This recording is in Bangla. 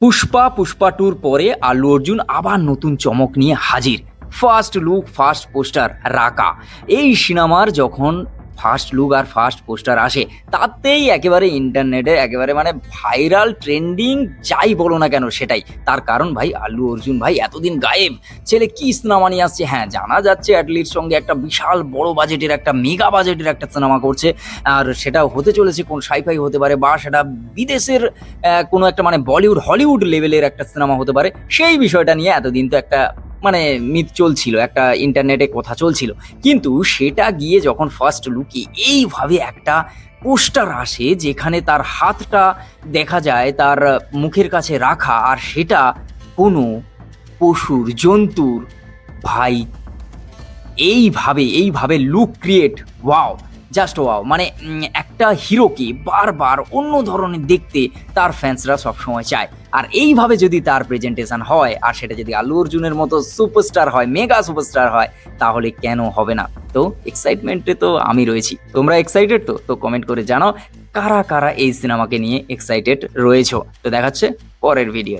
পুষ্পা টুর পরে আল্লু অর্জুন আবার নতুন চমক নিয়ে হাজির। ফার্স্ট লুক, ফার্স্ট পোস্টার রাকা। এই সিনেমার যখন ফার্স্ট লুক আর ফার্স্ট পোস্টার আসে, তাতেই একেবারে ইন্টারনেটে একেবারে মানে ভাইরাল, ট্রেন্ডিং, যাই বলো না কেন সেটাই। তার কারণ ভাই, আল্লু অর্জুন ভাই এতদিন গায়েব, ছেলে কি সিনেমা নিয়ে আসছে। হ্যাঁ, জানা যাচ্ছে অ্যাটলির সঙ্গে একটা বিশাল বড় বাজেটের, একটা মেগা বাজেটের একটা সিনেমা করছে। আর সেটা হতে চলেছে কোন সাইফাই হতে পারে, বা সেটা বিদেশের কোনো একটা মানে বলিউড হলিউড লেভেলের একটা সিনেমা হতে পারে। সেই বিষয়টা নিয়ে এতদিন তো একটা মানে মিথ চলছিল, একটা ইন্টারনেটে কথা চলছিল। কিন্তু সেটা গিয়ে যখন ফার্স্ট লুকে এইভাবে একটা পোস্টার আসে, যেখানে তার হাতটা দেখা যায় তার মুখের কাছে রাখা, আর সেটা কোনো পশুর, জন্তুর, ভাই এইভাবে look create, wow, just wow. মানে একটা হিরোকে বারবার অন্য ধরনের দেখতে তার ফ্যান্সরা সবসময় চায়। আর এইভাবে যদি তার প্রেজেন্টেশন হয়, আর সেটা যদি আল্লু অর্জুনের মতো সুপারস্টার হয়, মেগা সুপারস্টার হয়, তাহলে কেন হবে না। তো এক্সাইটমেন্টে তো আমি রয়েছি। তোমরা এক্সাইটেড তো কমেন্ট করে জানাও কারা কারা এই সিনেমাকে নিয়ে এক্সাইটেড রয়েছো। তো দেখাচ্ছে পরের ভিডিও।